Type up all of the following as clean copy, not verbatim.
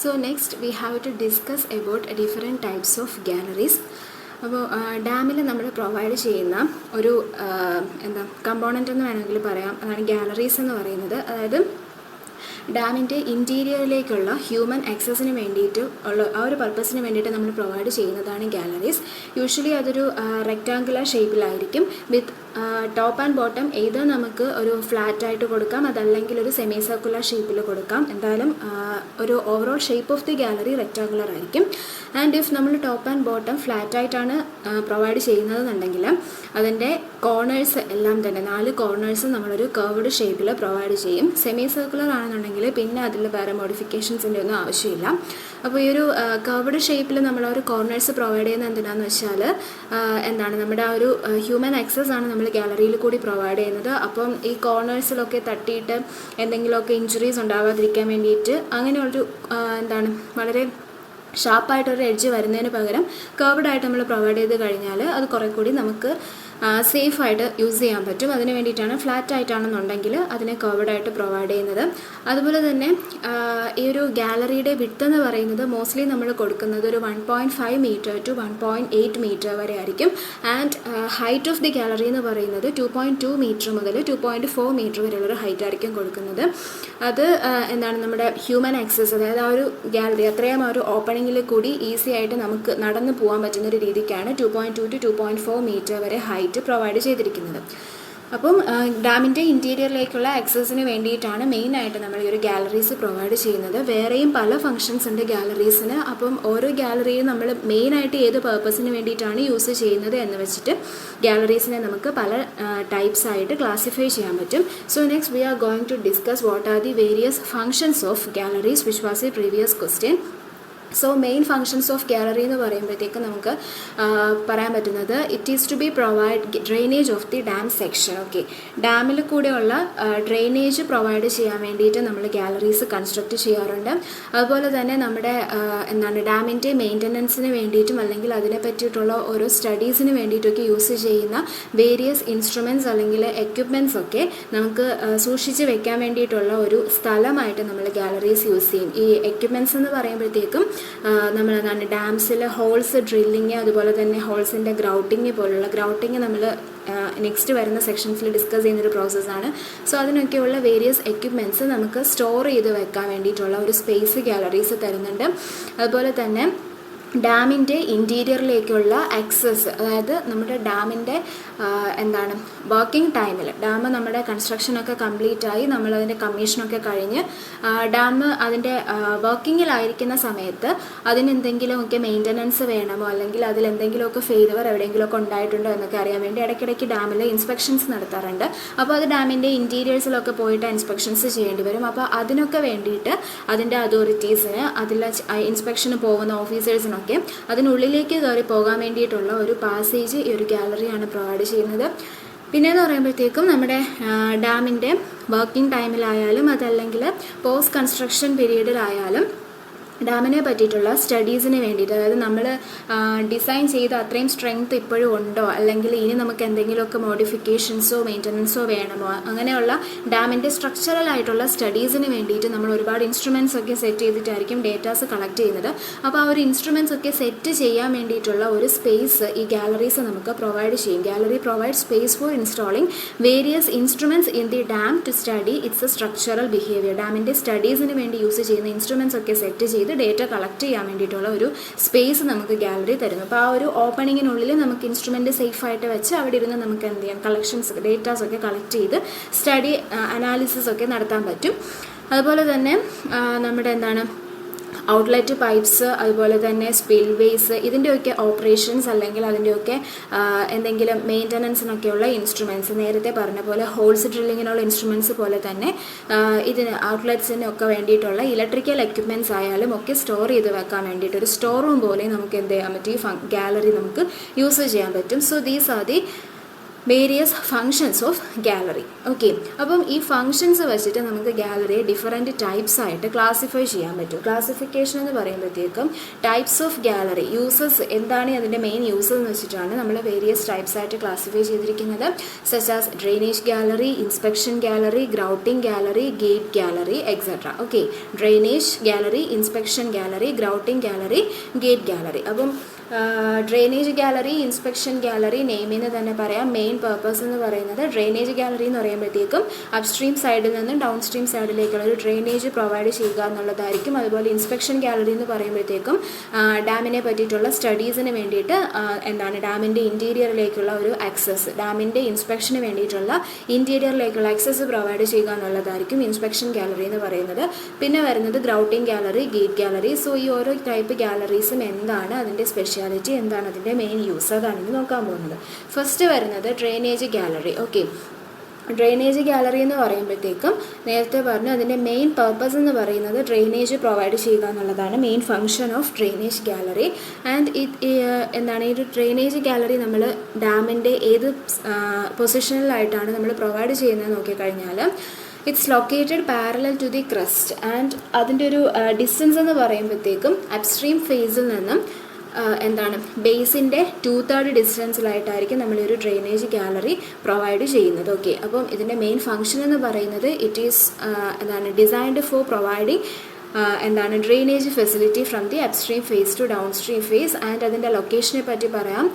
So next we have to discuss about different types of galleries. അപ്പോൾ ഡാമിൽ നമ്മൾ provide ചെയ്യുന്ന ഒരു കമ്പോണൻ്റ് എന്ന് വേണമെങ്കിൽ പറയാം, അതാണ് ഗാലറീസ് എന്ന് പറയുന്നത്. അതായത് ഡാമിൻ്റെ ഇൻറ്റീരിയറിലേക്കുള്ള ഹ്യൂമൻ ആക്സസിന് വേണ്ടിയിട്ട് ഉള്ള ആ ഒരു പർപ്പസിന് വേണ്ടിയിട്ട് നമ്മൾ പ്രൊവൈഡ് ചെയ്യുന്നതാണ് ഗാലറീസ്. യൂഷ്വലി അതൊരു റെക്റ്റാങ്കുലർ ഷേപ്പിലായിരിക്കും വിത്ത് ടോപ്പ് ആൻഡ് ബോട്ടം ഏത് നമുക്ക് ഒരു ഫ്ലാറ്റായിട്ട് കൊടുക്കാം, അതല്ലെങ്കിൽ ഒരു സെമി സർക്കുലർ ഷേപ്പിൽ കൊടുക്കാം. എന്തായാലും ഒരു overall shape of the gallery rectangular ആയിരിക്കും. ആൻഡ് ഇഫ് നമ്മൾ ടോപ്പ് ആൻഡ് ബോട്ടം ഫ്ലാറ്റായിട്ടാണ് പ്രൊവൈഡ് ചെയ്യുന്നതെന്നുണ്ടെങ്കിൽ അതിൻ്റെ കോർണേഴ്സ് എല്ലാം തന്നെ 4 കോർണേഴ്സ് നമ്മളൊരു കർവ്ഡ് ഷേപ്പിൽ പ്രൊവൈഡ് ചെയ്യും. സെമി സർക്കുലർ ആണെന്നുണ്ടെങ്കിൽ പിന്നെ അതിൽ വേറെ മോഡിഫിക്കേഷൻസിൻ്റെ ഒന്നും ആവശ്യമില്ല. അപ്പോൾ ഈ ഒരു കർവ്ഡ് ഷേപ്പിൽ നമ്മൾ ആ ഒരു കോർണേഴ്സ് പ്രൊവൈഡ് ചെയ്യുന്നത് എന്തിനാണെന്ന് വെച്ചാൽ നമ്മുടെ ആ ഒരു ഹ്യൂമൻ ആക്സസ് ആണ് നമ്മൾ ഗാലറിയിൽ കൂടി പ്രൊവൈഡ് ചെയ്യുന്നത്. അപ്പം ഈ കോർണേഴ്സിലൊക്കെ തട്ടിയിട്ട് എന്തെങ്കിലുമൊക്കെ ഇഞ്ചുറീസ് ഉണ്ടാവാതിരിക്കാൻ വേണ്ടിയിട്ട് അങ്ങനെയുള്ളൊരു വളരെ ഷാർപ്പായിട്ടൊരു എഡ്ജ് വരുന്നതിന് പകരം കർവ്ഡായിട്ട് നമ്മൾ പ്രൊവൈഡ് ചെയ്ത് കഴിഞ്ഞാൽ അത് കുറേ കൂടി നമുക്ക് സേഫായിട്ട് യൂസ് ചെയ്യാൻ പറ്റും. അതിന് വേണ്ടിയിട്ടാണ് ഫ്ലാറ്റ് ആയിട്ടാണെന്നുണ്ടെങ്കിൽ അതിനെ കർവ്ഡായിട്ട് പ്രൊവൈഡ് ചെയ്യുന്നത്. അതുപോലെ തന്നെ ഈ ഒരു ഗാലറിയുടെ വിഡ്ത്ത് എന്ന് പറയുന്നത് മോസ്റ്റ്ലി നമ്മൾ കൊടുക്കുന്നത് ഒരു 1.5 മീറ്റർ ടു 1.8 മീറ്റർ വരെ ആയിരിക്കും. And height of the gallery എന്ന് പറയുന്നത് 2.2 മീറ്റർ മുതൽ 2.4 മീറ്റർ വരെയുള്ളൊരു ഹൈറ്റ് ആയിരിക്കും കൊടുക്കുന്നത്. അത് നമ്മുടെ ഹ്യൂമൻ ആക്സസ്, അതായത് ആ ഒരു ഗാലറി അത്രയും ആ ഒരു ഓപ്പണിങ്ങിൽ കൂടി ഈസി ആയിട്ട് നമുക്ക് നടന്നു പോകാൻ പറ്റുന്ന ഒരു രീതിക്കാണ് 2.2 to 2.4 മീറ്റർ വരെ ഹൈറ്റ് പ്രൊവൈഡ് ചെയ്തിരിക്കുന്നത്. അപ്പം ഡാമിൻ്റെ ഇൻറ്റീരിയറിലേക്കുള്ള ആക്സസിന് വേണ്ടിയിട്ടാണ് മെയിനായിട്ട് നമ്മൾ ഈ ഒരു ഗാലറീസ് പ്രൊവൈഡ് ചെയ്യുന്നത്. വേറെയും പല ഫങ്ഷൻസ് ഉണ്ട് ഗാലറീസിന്. അപ്പം ഓരോ ഗാലറിയും നമ്മൾ മെയിനായിട്ട് ഏത് പർപ്പസിന് വേണ്ടിയിട്ടാണ് യൂസ് ചെയ്യുന്നത് എന്ന് വെച്ചിട്ട് ഗാലറീസിനെ നമുക്ക് പല ടൈപ്സ് ആയിട്ട് ക്ലാസിഫൈ ചെയ്യാൻ പറ്റും. So next we are going to discuss what are the various functions of galleries which was a previous question. So main functions of gallery എന്ന് പറയുമ്പോഴത്തേക്ക് നമുക്ക് പറയാൻ പറ്റുന്നത് it is to be provide drainage of the dam section. Okay, ഡാമിൽ കൂടെയുള്ള drainage provide ചെയ്യാൻ വേണ്ടിയിട്ട് നമ്മൾ ഗാലറീസ് കൺസ്ട്രക്റ്റ് ചെയ്യാറുണ്ട്. അതുപോലെ തന്നെ നമ്മുടെ ഡാമിൻ്റെ മെയിൻ്റനൻസിന് വേണ്ടിയിട്ടും അല്ലെങ്കിൽ അതിനെ പറ്റിയിട്ടുള്ള ഓരോ സ്റ്റഡീസിന് വേണ്ടിയിട്ടൊക്കെ യൂസ് ചെയ്യുന്ന വേരിയസ് ഇൻസ്ട്രുമെൻറ്റ്സ് അല്ലെങ്കിൽ എക്യുപ്മെൻറ്റ്സ് ഒക്കെ നമുക്ക് സൂക്ഷിച്ച് വെക്കാൻ വേണ്ടിയിട്ടുള്ള ഒരു സ്ഥലമായിട്ട് നമ്മൾ ഗാലറീസ് യൂസ് ചെയ്യും. ഈ എക്യുപ്മെൻറ്റ്സ് എന്ന് പറയുമ്പോഴത്തേക്കും നമ്മൾ ഡാംസിൽ ഹോൾസ് ഡ്രില്ലിങ്, അതുപോലെ തന്നെ ഹോൾസിൻ്റെ ഗ്രൗട്ടിങ് പോലുള്ള ഗ്രൗട്ടിങ് നമ്മൾ നെക്സ്റ്റ് വരുന്ന സെക്ഷൻസിൽ ഡിസ്കസ് ചെയ്യുന്നൊരു പ്രോസസ്സാണ്. സോ അതിനൊക്കെയുള്ള വേരിയസ് എക്യുപ്മെൻറ്റ്സ് നമുക്ക് സ്റ്റോർ ചെയ്ത് വെക്കാൻ വേണ്ടിയിട്ടുള്ള ഒരു സ്പേസ് ഗാലറീസ് തരുന്നുണ്ട്. അതുപോലെ തന്നെ ഡാമിൻ്റെ ഇൻറ്റീരിയറിലേക്കുള്ള ആക്സസ്, അതായത് നമ്മുടെ ഡാമിൻ്റെ വർക്കിംഗ് ടൈമിൽ ഡാം നമ്മുടെ കൺസ്ട്രക്ഷനൊക്കെ കംപ്ലീറ്റ് ആയി നമ്മളതിൻ്റെ കമ്മീഷനൊക്കെ കഴിഞ്ഞ് ഡാം അതിൻ്റെ വർക്കിങ്ങിലായിരിക്കുന്ന സമയത്ത് അതിനെന്തെങ്കിലുമൊക്കെ മെയിൻ്റനൻസ് വേണമോ അല്ലെങ്കിൽ അതിലെന്തെങ്കിലുമൊക്കെ ഫെയിലുവർ എവിടെയെങ്കിലുമൊക്കെ ഉണ്ടായിട്ടുണ്ടോ എന്നൊക്കെ അറിയാൻ വേണ്ടി ഇടയ്ക്കിടയ്ക്ക് ഡാമിൽ ഇൻസ്പെക്ഷൻസ് നടത്താറുണ്ട്. അപ്പോൾ അത് ഡാമിൻ്റെ ഇൻറ്റീരിയേഴ്സിലൊക്കെ പോയിട്ട് ഇൻസ്പെക്ഷൻസ് ചെയ്യേണ്ടി വരും. അപ്പോൾ അതിനൊക്കെ വേണ്ടിയിട്ട് അതിൻ്റെ അതോറിറ്റീസിന് അതിൽ ഇൻസ്പെക്ഷന് പോകുന്ന ഓഫീസേഴ്സിനൊക്കെ അതിനുള്ളിലേക്ക് കയറി പോകാൻ വേണ്ടിയിട്ടുള്ള ഒരു പാസേജ് ഈ ഒരു ഗാലറിയാണ് പ്രൊവൈഡ് ചെയ്യുന്നത്. പിന്നെയെന്ന് പറയുമ്പോഴത്തേക്കും നമ്മുടെ ഡാമിൻ്റെ വർക്കിംഗ് ടൈമിലായാലും അതല്ലെങ്കിൽ പോസ്റ്റ് കൺസ്ട്രക്ഷൻ പീരീഡിലായാലും ഡാമിനെ പറ്റിയിട്ടുള്ള സ്റ്റഡീസിന് വേണ്ടിയിട്ട്, അതായത് നമ്മൾ ഡിസൈൻ ചെയ്ത അത്രയും സ്ട്രെങ്ത് ഇപ്പോഴും ഉണ്ടോ അല്ലെങ്കിൽ ഇനി നമുക്ക് എന്തെങ്കിലുമൊക്കെ മോഡിഫിക്കേഷൻസോ മെയിൻ്റനൻസോ വേണമോ, അങ്ങനെയുള്ള ഡാമിൻ്റെ സ്ട്രക്ചറൽ ആയിട്ടുള്ള സ്റ്റഡീസിന് വേണ്ടിയിട്ട് നമ്മൾ ഒരുപാട് ഇൻസ്ട്രുമെൻറ്റ്സ് ഒക്കെ സെറ്റ് ചെയ്തിട്ടായിരിക്കും ഡേറ്റാസ് കളക്ട് ചെയ്യുന്നത്. അപ്പോൾ ആ ഒരു ഇൻസ്ട്രുമെൻറ്റ്സ് ഒക്കെ സെറ്റ് ചെയ്യാൻ വേണ്ടിയിട്ടുള്ള ഒരു സ്പേസ് ഈ ഗാലറീസ് നമുക്ക് പ്രൊവൈഡ് ചെയ്യും. Gallery provide space for installing various instruments in the dam to study its structural behaviour. ഡാമിൻ്റെ സ്റ്റഡീസിന് വേണ്ടി യൂസ് ചെയ്യുന്ന ഇൻസ്ട്രുമെൻറ്റ്സ് ഒക്കെ സെറ്റ് ചെയ്ത് ഡേറ്റ കളക്ട് ചെയ്യാൻ വേണ്ടിയിട്ടുള്ള ഒരു സ്പേസ് നമുക്ക് ഗാലറി തരുന്നു. അപ്പോൾ ആ ഒരു ഓപ്പണിങ്ങിനുള്ളിൽ നമുക്ക് ഇൻസ്ട്രുമെൻറ്റ് സേഫായിട്ട് വെച്ച് അവിടെ ഇരുന്ന് നമുക്ക് എന്ത് ചെയ്യാം, കളക്ഷൻസ് ഡേറ്റാസൊക്കെ കളക്ട് ചെയ്ത് സ്റ്റഡി അനാലിസിസ് ഒക്കെ നടത്താൻ പറ്റും. അതുപോലെ തന്നെ നമ്മുടെ ഔട്ട്ലെറ്റ് പൈപ്സ്, അതുപോലെ തന്നെ സ്പിൽവേസ്, ഇതിൻ്റെയൊക്കെ ഓപ്പറേഷൻസ് അല്ലെങ്കിൽ അതിൻ്റെയൊക്കെ എന്തെങ്കിലും മെയിൻ്റനൻസിനൊക്കെയുള്ള ഇൻസ്ട്രുമെൻറ്റ്സ്, നേരത്തെ പറഞ്ഞ പോലെ ഹോൾസ് ഡ്രില്ലിങ്ങിനുള്ള ഇൻസ്ട്രുമെൻറ്റ്സ് പോലെ തന്നെ ഇതിന് ഔട്ട്ലെറ്റ്സിനൊക്കെ വേണ്ടിയിട്ടുള്ള ഇലക്ട്രിക്കൽ എക്യുപ്മെൻറ്റ്സ് ആയാലും ഒക്കെ സ്റ്റോർ ചെയ്ത് വെക്കാൻ വേണ്ടിയിട്ട് ഒരു സ്റ്റോർ റൂം പോലെ നമുക്ക് എന്ത് ചെയ്യാൻ പറ്റും, ഈ ഗാലറി നമുക്ക് യൂസ് ചെയ്യാൻ പറ്റും. So these are the various functions of gallery. Okay, അപ്പം ഈ ഫങ്ഷൻസ് വെച്ചിട്ട് നമുക്ക് ഗാലറിയെ ഡിഫറെൻറ്റ് ടൈപ്സ് ആയിട്ട് ക്ലാസിഫൈ ചെയ്യാൻ പറ്റും. ക്ലാസിഫിക്കേഷൻ എന്ന് പറയുമ്പോഴത്തേക്കും ടൈപ്സ് ഓഫ് ഗാലറി, യൂസസ് എന്താണ് അതിൻ്റെ മെയിൻ യൂസസ് എന്ന് വെച്ചിട്ടാണ് നമ്മൾ വേരിയസ് ടൈപ്സ് ആയിട്ട് ക്ലാസിഫൈ ചെയ്തിരിക്കുന്നത്. Such as drainage gallery, inspection gallery, grouting gallery, gate gallery etcetera. Okay, drainage gallery, inspection gallery, grouting gallery, gate gallery. അപ്പം ഡ്രെയിനേജ് ഗാലറി, ഇൻസ്പെക്ഷൻ ഗാലറി നെയിമിന് തന്നെ പറയാം. മെയിൻ പർപ്പസ് എന്ന് പറയുന്നത് ഡ്രെയിനേജ് ഗാലറി എന്ന് പറയുമ്പോഴത്തേക്കും upstream സൈഡിൽ നിന്നും ഡൗൺ സ്ട്രീം സൈഡിലേക്കുള്ള ഒരു ഡ്രെയിനേജ് പ്രൊവൈഡ് ചെയ്യുക എന്നുള്ളതായിരിക്കും. അതുപോലെ ഇൻസ്പെക്ഷൻ ഗാലറി എന്ന് പറയുമ്പോഴത്തേക്കും ഡാമിനെ പറ്റിയിട്ടുള്ള സ്റ്റഡീസിന് വേണ്ടിയിട്ട് ഡാമിൻ്റെ ഇൻറ്റീരിയറിലേക്കുള്ള ഒരു ആക്സസ്, ഡാമിൻ്റെ ഇൻസ്പെക്ഷന് വേണ്ടിയിട്ടുള്ള ഇൻറ്റീരിയറിലേക്കുള്ള ആക്സസ് പ്രൊവൈഡ് ചെയ്യുക എന്നുള്ളതായിരിക്കും ഇൻസ്പെക്ഷൻ ഗാലറി എന്ന് പറയുന്നത്. പിന്നെ വരുന്നത് grouting gallery, gate gallery. So ഈ ഓരോ ടൈപ്പ് ഗാലറീസും എന്താണ് അതിൻ്റെ സ്പെഷ്യാലിറ്റി, എന്താണ് അതിൻ്റെ മെയിൻ യൂസ്, അതാണ് ഇനി നോക്കാൻ പോകുന്നത്. ഫസ്റ്റ് വരുന്നത് drainage gallery. Okay, drainage gallery എന്ന് പറയുമ്പോഴത്തേക്കും നേരത്തെ പറഞ്ഞു അതിൻ്റെ മെയിൻ പർപ്പസ് എന്ന് പറയുന്നത് ഡ്രെയിനേജ് പ്രൊവൈഡ് ചെയ്യുക എന്നുള്ളതാണ് main function of drainage gallery. And ഈ ഒരു ഡ്രെയിനേജ് ഗാലറി നമ്മൾ ഡാമിൻ്റെ ഏത് പൊസിഷനിലായിട്ടാണ് നമ്മൾ പ്രൊവൈഡ് ചെയ്യുന്നത് നോക്കിക്കഴിഞ്ഞാൽ it's located parallel to the crest. And അതിൻ്റെ ഒരു ഡിസ്റ്റൻസ് എന്ന് പറയുമ്പോഴത്തേക്കും അപ്സ്ട്രീം ഫേസിൽ നിന്നും ബേസിൻ്റെ 2/3 ഡിസ്റ്റൻസിലായിട്ടായിരിക്കും നമ്മളൊരു ഡ്രെയിനേജ് ഗാലറി പ്രൊവൈഡ് ചെയ്യുന്നത്. ഓക്കെ, അപ്പം ഇതിൻ്റെ മെയിൻ ഫങ്ഷൻ എന്ന് പറയുന്നത് it is designed for providing drainage facility from the upstream face to downstream face. And അതിൻ്റെ ലൊക്കേഷനെ പറ്റി പറയാം.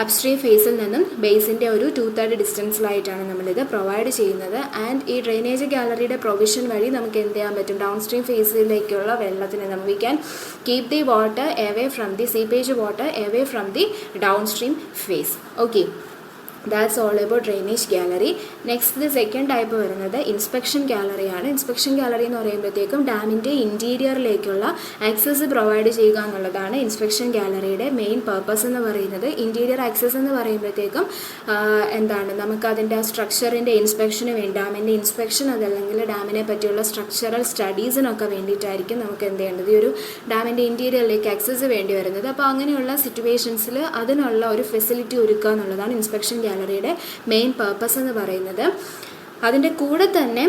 അപ്സ്ട്രീം ഫേസിൽ നിന്നും ബേസിൻ്റെ ഒരു 2/3 ഡിസ്റ്റൻസിലായിട്ടാണ് നമ്മളിത് പ്രൊവൈഡ് ചെയ്യുന്നത്. ആൻഡ് ഈ ഡ്രെയിനേജ് ഗാലറിയുടെ പ്രൊവിഷൻ വഴി നമുക്ക് എന്ത് ചെയ്യാൻ പറ്റും, ഡൗൺ സ്ട്രീം ഫേസിലേക്കുള്ള വെള്ളത്തിന് we can keep the water away from the seepage water away from the downstream face. Okay, that's all about drainage gallery. Next the second type വരുന്നത് inspection ഗാലറിയാണ്. Inspection gallery എന്ന് പറയുമ്പോഴത്തേക്കും ഡാമിൻ്റെ ഇൻറ്റീരിയറിലേക്കുള്ള access provide ചെയ്യുക എന്നുള്ളതാണ് inspection ഗാലറിയുടെ main purpose എന്ന് പറയുന്നത്. Interior access എന്ന് പറയുമ്പോഴത്തേക്കും നമുക്ക് അതിൻ്റെ സ്ട്രക്ചറിൻ്റെ ഇൻസ്പെക്ഷന് വേണ്ടി, ഡാമിൻ്റെ ഇൻസ്പെക്ഷൻ അതല്ലെങ്കിൽ ഡാമിനെ പറ്റിയുള്ള സ്ട്രക്ചറൽ സ്റ്റഡീസിനൊക്കെ വേണ്ടിയിട്ടായിരിക്കും നമുക്ക് എന്ത് ചെയ്യേണ്ടത്, ഈ ഒരു ഡാമിൻ്റെ ഇൻറ്റീരിയറിലേക്ക് ആക്സസ് വേണ്ടി വരുന്നത്. അപ്പോൾ അങ്ങനെയുള്ള സിറ്റുവേഷൻസിൽ അതിനുള്ള ഒരു ഫെസിലിറ്റി ഒരുക്കുക എന്നുള്ളതാണ് ഇൻസ്പെക്ഷൻ ഗാലറിയുടെ മെയിൻ പർപ്പസ് എന്ന് പറയുന്നത്. അതിൻ്റെ കൂടെ തന്നെ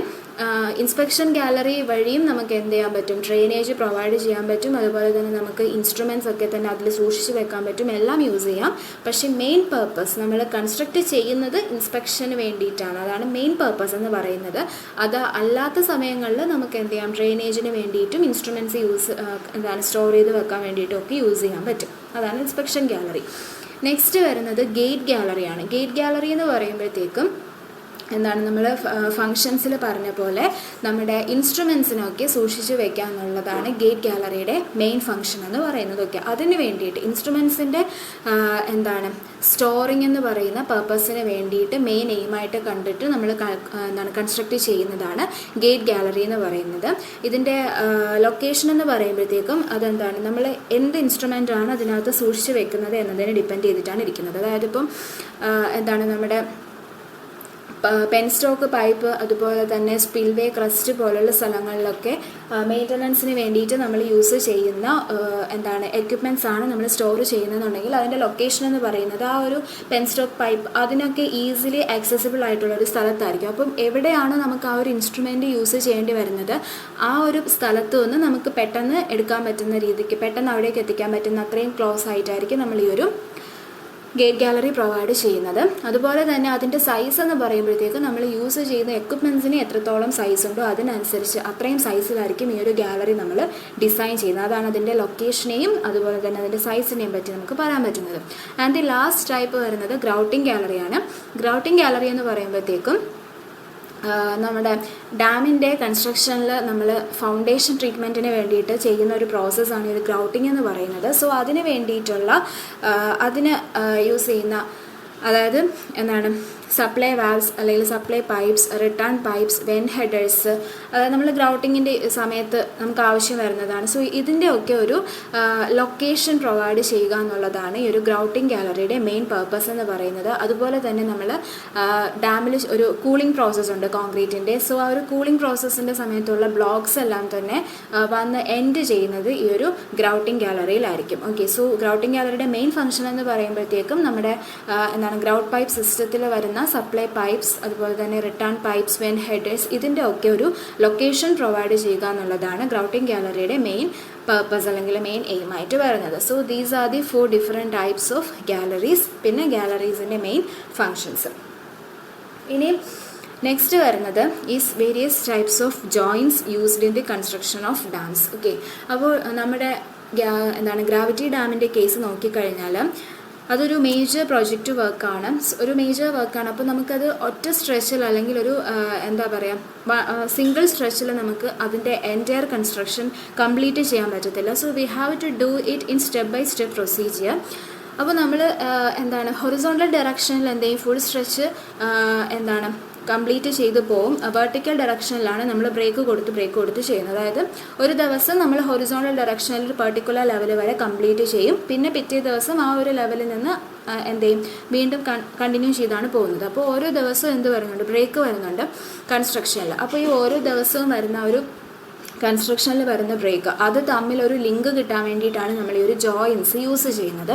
ഇൻസ്പെക്ഷൻ ഗാലറി വഴിയും നമുക്ക് എന്ത് ചെയ്യാൻ പറ്റും, ഡ്രെയിനേജ് പ്രൊവൈഡ് ചെയ്യാൻ പറ്റും. അതുപോലെ തന്നെ നമുക്ക് ഇൻസ്ട്രുമെൻറ്റ്സ് ഒക്കെ തന്നെ അതിൽ സൂക്ഷിച്ച് വെക്കാൻ പറ്റും, എല്ലാം യൂസ് ചെയ്യാം. പക്ഷേ മെയിൻ പർപ്പസ് നമ്മൾ കൺസ്ട്രക്റ്റ് ചെയ്യുന്നത് ഇൻസ്പെക്ഷന് വേണ്ടിയിട്ടാണ്. അതാണ് മെയിൻ പർപ്പസ് എന്ന് പറയുന്നത്. അത് അല്ലാത്ത സമയങ്ങളിൽ നമുക്ക് എന്ത് ചെയ്യാം, ഡ്രെയിനേജിന് വേണ്ടിയിട്ടും ഇൻസ്ട്രുമെൻറ്റ്സ് സ്റ്റോർ ചെയ്ത് വെക്കാൻ വേണ്ടിയിട്ടും ഒക്കെ യൂസ് ചെയ്യാൻ പറ്റും. അതാണ് ഇൻസ്പെക്ഷൻ ഗാലറി. നെക്സ്റ്റ് വരുന്നത് ഗേറ്റ് ഗാലറിയാണ്. ഗേറ്റ് ഗാലറി എന്ന് പറയുമ്പോഴത്തേക്കും നമ്മൾ ഫങ്ഷൻസിൽ പറഞ്ഞ പോലെ നമ്മുടെ ഇൻസ്ട്രുമെൻസിനൊക്കെ സൂക്ഷിച്ച് വെക്കുക എന്നുള്ളതാണ് ഗേറ്റ് ഗാലറിയുടെ മെയിൻ ഫങ്ഷൻ എന്ന് പറയുന്നത്. ഓക്കെ, അതിന് വേണ്ടിയിട്ട് ഇൻസ്ട്രുമെൻസിൻ്റെ സ്റ്റോറിങ് എന്ന് പറയുന്ന പർപ്പസിന് വേണ്ടിയിട്ട് മെയിൻ എയിമായിട്ട് കണ്ടിട്ട് നമ്മൾ കൺസ്ട്രക്റ്റ് ചെയ്യുന്നതാണ് ഗേറ്റ് ഗാലറി എന്ന് പറയുന്നത്. ഇതിൻ്റെ ലൊക്കേഷൻ എന്ന് പറയുമ്പോഴത്തേക്കും നമ്മൾ എന്ത് ഇൻസ്ട്രുമെൻ്റ് ആണ് അതിനകത്ത് സൂക്ഷിച്ച് വെക്കുന്നത് എന്നതിനെ ഡിപ്പെൻഡ് ചെയ്തിട്ടാണ് ഇരിക്കുന്നത്. അതായത് ഇപ്പം നമ്മുടെ പെൻ സ്റ്റോക്ക് പൈപ്പ്, അതുപോലെ തന്നെ സ്പിൽവേ, ക്രസ്റ്റ് പോലുള്ള സ്ഥലങ്ങളിലൊക്കെ മെയിൻ്റനൻസിന് വേണ്ടിയിട്ട് നമ്മൾ യൂസ് ചെയ്യുന്ന എക്യുപ്മെൻറ്റ്സ് ആണ് നമ്മൾ സ്റ്റോർ ചെയ്യുന്നതെന്നുണ്ടെങ്കിൽ അതിൻ്റെ ലൊക്കേഷൻ എന്ന് പറയുന്നത് ആ ഒരു പെൻ സ്റ്റോക്ക് പൈപ്പ് അതിനൊക്കെ ഈസിലി ആക്സസിബിൾ ആയിട്ടുള്ള ഒരു സ്ഥലത്തായിരിക്കും. അപ്പം എവിടെയാണ് നമുക്ക് ആ ഒരു ഇൻസ്ട്രുമെൻറ്റ് യൂസ് ചെയ്യേണ്ടി വരുന്നത്, ആ ഒരു സ്ഥലത്ത് നിന്ന് നമുക്ക് പെട്ടെന്ന് എടുക്കാൻ പറ്റുന്ന രീതിക്ക്, പെട്ടെന്ന് അവിടേക്ക് എത്തിക്കാൻ പറ്റുന്ന അത്രയും ക്ലോസ് ആയിട്ടായിരിക്കും നമ്മൾ ഈ ഒരു ഗേറ്റ് ഗാലറി പ്രൊവൈഡ് ചെയ്യുന്നത്. അതുപോലെ തന്നെ അതിൻ്റെ സൈസ് എന്ന് പറയുമ്പോഴത്തേക്ക് നമ്മൾ യൂസ് ചെയ്യുന്ന എക്യുപ്മെൻറ്റ്സിന് എത്രത്തോളം സൈസ് ഉണ്ടോ അതിനനുസരിച്ച് അത്രയും സൈസിലായിരിക്കും ഈ ഒരു ഗാലറി നമ്മൾ ഡിസൈൻ ചെയ്യുന്നത്. അതാണ് അതിൻ്റെ ലൊക്കേഷനെയും അതുപോലെ തന്നെ അതിൻ്റെ സൈസിനെയും പറ്റി നമുക്ക് പറയാൻ പറ്റുന്നത്. ആൻഡ് ദി ലാസ്റ്റ് ടൈപ്പ് വരുന്നത് ഗ്രൗട്ടിംഗ് ഗാലറിയാണ്. ഗ്രൗട്ടിംഗ് ഗാലറി എന്ന് പറയുമ്പോഴത്തേക്കും നമ്മുടെ ഡാമിൻ്റെ കൺസ്ട്രക്ഷനിൽ നമ്മൾ ഫൗണ്ടേഷൻ ട്രീറ്റ്മെൻറ്റിന് വേണ്ടിയിട്ട് ചെയ്യുന്ന ഒരു പ്രോസസ്സാണ് ഇത് ഗ്രൗട്ടിംഗ് എന്ന് പറയുന്നത്. സോ അതിന് വേണ്ടിയിട്ടുള്ള അതിന് യൂസ് ചെയ്യുന്ന, അതായത് സപ്ലൈ വാൽവ്സ് അല്ലെങ്കിൽ supply pipes, return pipes, when headers, അതായത് നമ്മൾ ഗ്രൗട്ടിങ്ങിൻ്റെ സമയത്ത് നമുക്ക് ആവശ്യം വരുന്നതാണ്. സോ ഇതിൻ്റെയൊക്കെ ഒരു ലൊക്കേഷൻ പ്രൊവൈഡ് ചെയ്യുക എന്നുള്ളതാണ് ഈ ഒരു ഗ്രൗട്ടിംഗ് ഗാലറിയുടെ മെയിൻ പർപ്പസ് എന്ന് പറയുന്നത്. അതുപോലെ തന്നെ നമ്മൾ ഡാമിൽ ഒരു കൂളിംഗ് പ്രോസസ്സ് ഉണ്ട് കോൺക്രീറ്റിൻ്റെ. സോ ആ ഒരു കൂളിംഗ് പ്രോസസ്സിൻ്റെ സമയത്തുള്ള ബ്ലോക്സ് എല്ലാം തന്നെ വന്ന് എൻഡ് ചെയ്യുന്നത് ഈ ഒരു ഗ്രൗട്ടിംഗ് ഗാലറിയിലായിരിക്കും. ഓക്കെ, സോ ഗ്രൗട്ടിംഗ് ഗാലറിയുടെ മെയിൻ ഫംഗ്ഷൻ എന്ന് പറയുമ്പോഴത്തേക്കും നമ്മുടെ ഗ്രൗട്ട് പൈപ്പ് സിസ്റ്റത്തിൽ വരുന്ന പോകുന്ന സപ്ലൈ പൈപ്സ്, അതുപോലെ തന്നെ റിട്ടേൺ പൈപ്സ്, വെൻ ഹെഡേഴ്സ്, ഇതിൻ്റെ ഒക്കെ ഒരു ലൊക്കേഷൻ പ്രൊവൈഡ് ചെയ്യുക എന്നുള്ളതാണ് ഗ്രൗട്ടിംഗ് ഗാലറിയുടെ മെയിൻ പർപ്പസ് അല്ലെങ്കിൽ മെയിൻ എയിം ആയിട്ട് വരുന്നത്. So these are the 4 different types of galleries. പിന്നെ ഗാലറീസിൻ്റെ മെയിൻ ഫങ്ഷൻസ്. ഇനി നെക്സ്റ്റ് വരുന്നത് is various types of joints used in the construction of dams. Okay, അപ്പോൾ നമ്മുടെ ഗ്രാവിറ്റി ഡാമിൻ്റെ കേസ് നോക്കിക്കഴിഞ്ഞാൽ അതൊരു മേജർ പ്രൊജക്റ്റ് വർക്കാണ്, ഒരു മേജർ വർക്കാണ്. അപ്പോൾ നമുക്കത് ഒറ്റ സ്ട്രെച്ചിൽ അല്ലെങ്കിൽ ഒരു സിംഗിൾ സ്ട്രെച്ചിൽ നമുക്ക് അതിൻ്റെ എൻറ്റയർ കൺസ്ട്രക്ഷൻ കംപ്ലീറ്റ് ചെയ്യാൻ പറ്റത്തില്ല. So we have to do it in step by step procedure. അപ്പോൾ നമ്മൾ ഹൊറിസോണ്ടൽ ഡയറക്ഷനിൽ എന്തെങ്കിലും ഫുൾ സ്ട്രെച്ച് കംപ്ലീറ്റ് ചെയ്തു പോവും. വെർട്ടിക്കൽ ഡയറക്ഷനിലാണ് നമ്മൾ ബ്രേക്ക് കൊടുത്ത് ചെയ്യുന്നത്. അതായത് ഒരു ദിവസം നമ്മൾ ഹൊറിസോണ്ടൽ ഡയറക്ഷനിൽ ഒരു പെർട്ടിക്കുലർ ലെവൽ വരെ കംപ്ലീറ്റ് ചെയ്യും. പിന്നെ പിറ്റേ ദിവസം ആ ഒരു ലെവലിൽ നിന്ന് വീണ്ടും കണ്ടിന്യൂ ചെയ്താണ് പോകുന്നത്. അപ്പോൾ ഓരോ ദിവസവും ബ്രേക്ക് വരുന്നുണ്ട് കൺസ്ട്രക്ഷനിൽ. അപ്പോൾ ഈ ഓരോ ദിവസവും വരുന്ന ഒരു കൺസ്ട്രക്ഷനിൽ വരുന്ന ബ്രേക്ക്, അത് തമ്മിൽ ഒരു ലിങ്ക് കിട്ടാൻ വേണ്ടിയിട്ടാണ് നമ്മൾ ഈ ഒരു ജോയിൻസ് യൂസ് ചെയ്യുന്നത്.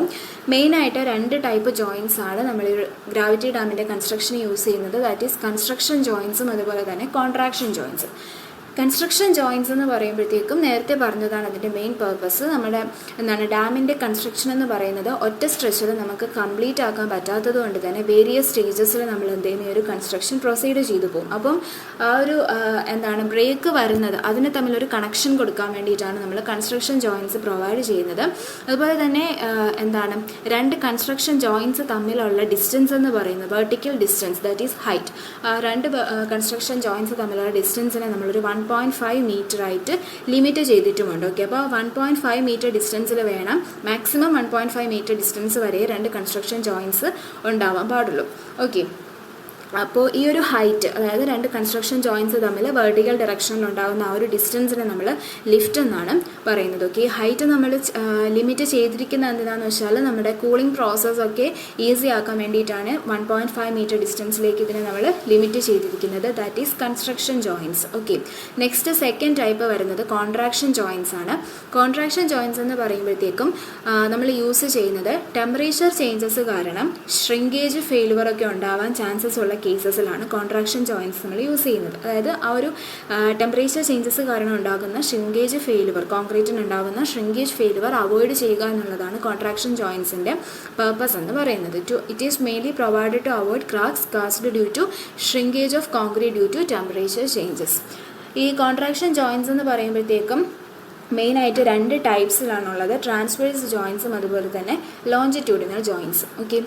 മെയിനായിട്ട് 2 ടൈപ്പ് ജോയിൻസ് ആണ് നമ്മൾ ഈ ഗ്രാവിറ്റി ഡാമിൻ്റെ കൺസ്ട്രക്ഷന് യൂസ് ചെയ്യുന്നത്. ദാറ്റ് ഈസ് കൺസ്ട്രക്ഷൻ ജോയിൻസും അതുപോലെ തന്നെ കോൺട്രാക്ഷൻ ജോയിൻസും. കൺസ്ട്രക്ഷൻ ജോയിൻസ് എന്ന് പറയുമ്പോഴത്തേക്കും നേരത്തെ പറഞ്ഞതാണ് അതിൻ്റെ മെയിൻ പർപ്പസ്. നമ്മുടെ ഡാമിൻ്റെ കൺസ്ട്രക്ഷൻ എന്ന് പറയുന്നത് ഒറ്റ സ്ട്രെച്ചിൽ നമുക്ക് കംപ്ലീറ്റ് ആക്കാൻ പറ്റാത്തത് കൊണ്ട് തന്നെ വേരിയസ് സ്റ്റേജസിൽ നമ്മൾ ഈ ഒരു കൺസ്ട്രക്ഷൻ പ്രൊസീഡ് ചെയ്തു പോകും. അപ്പം ആ ഒരു ബ്രേക്ക് വരുന്നത് അതിന് തമ്മിലൊരു കണക്ഷൻ കൊടുക്കാൻ വേണ്ടിയിട്ടാണ് നമ്മൾ കൺസ്ട്രക്ഷൻ ജോയിൻസ് പ്രൊവൈഡ് ചെയ്യുന്നത്. അതുപോലെ തന്നെ 2 കൺസ്ട്രക്ഷൻ ജോയിൻസ് തമ്മിലുള്ള ഡിസ്റ്റൻസ് എന്ന് പറയുന്നത് vertical distance, that is height. 2 construction joints തമ്മിലുള്ള ഡിസ്റ്റൻസിനെ നമ്മളൊരു 1.5 മീറ്റർ ആയിട്ട് ലിമിറ്റ് ചെയ്തിട്ടുമുണ്ട്. ഓക്കെ, അപ്പോൾ 1.5 മീറ്റർ ഡിസ്റ്റൻസിൽ വേണം, മാക്സിമം 1.5 മീറ്റർ ഡിസ്റ്റൻസ് വരെ 2 കൺസ്ട്രക്ഷൻ ജോയിൻസ് ഉണ്ടാവാൻ പാടുള്ളൂ. ഓക്കെ, അപ്പോൾ ഈ ഒരു ഹൈറ്റ്, അതായത് 2 കൺസ്ട്രക്ഷൻ ജോയിൻസ് തമ്മിൽ വെർട്ടിക്കൽ ഡയറക്ഷനിൽ ഉണ്ടാകുന്ന ആ ഒരു ഡിസ്റ്റൻസിനെ നമ്മൾ ലിഫ്റ്റ് എന്നാണ് പറയുന്നത്. ഓക്കെ, ഈ ഹൈറ്റ് നമ്മൾ ലിമിറ്റ് ചെയ്തിരിക്കുന്നത് എന്തിനാണെന്ന് വെച്ചാൽ നമ്മുടെ കൂളിംഗ് പ്രോസസ്സൊക്കെ ഈസി ആക്കാൻ വേണ്ടിയിട്ടാണ് 1.5 മീറ്റർ ഡിസ്റ്റൻസിലേക്ക് ഇതിനെ നമ്മൾ ലിമിറ്റ് ചെയ്തിരിക്കുന്നത്. That is construction joints. Okay, next second type വരുന്നത് കോൺട്രാക്ഷൻ ജോയിൻസ് ആണ്. കോൺട്രാക്ഷൻ ജോയിൻസ് എന്ന് പറയുമ്പോഴത്തേക്കും നമ്മൾ യൂസ് ചെയ്യുന്നത് ടെമ്പറേച്ചർ ചേഞ്ചസ് കാരണം ഷ്രിങ്കേജ് ഫെയിലുവറൊക്കെ ഉണ്ടാവാൻ ചാൻസസ് ഉള്ള കേസസിലാണ് കോൺട്രാക്ഷൻ ജോയിൻസ് നമ്മൾ യൂസ് ചെയ്യുന്നത്. അതായത് ആ ഒരു ടെമ്പറേച്ചർ ചേഞ്ചസ് കാരണം ഉണ്ടാകുന്ന ഷ്രിങ്കേജ് ഫെയിലുവർ, കോൺക്രീറ്റിന് ഉണ്ടാകുന്ന ഷ്രിങ്കേജ് ഫെയിലുവർ അവോയ്ഡ് ചെയ്യുക എന്നുള്ളതാണ് കോൺട്രാക്ഷൻ ജോയിൻസിൻ്റെ പർപ്പസ് എന്ന് പറയുന്നത്. It is mainly provided to avoid cracks caused due to shrinkage of concrete due to temperature changes. ഈ കോൺട്രാക്ഷൻ ജോയിൻസ് എന്ന് പറയുമ്പോഴത്തേക്കും മെയിനായിട്ട് 2 ടൈപ്സിലാണുള്ളത്, ട്രാൻസ്വേഴ്സ് ജോയിൻസും അതുപോലെ തന്നെ longitudinal joints. Okay,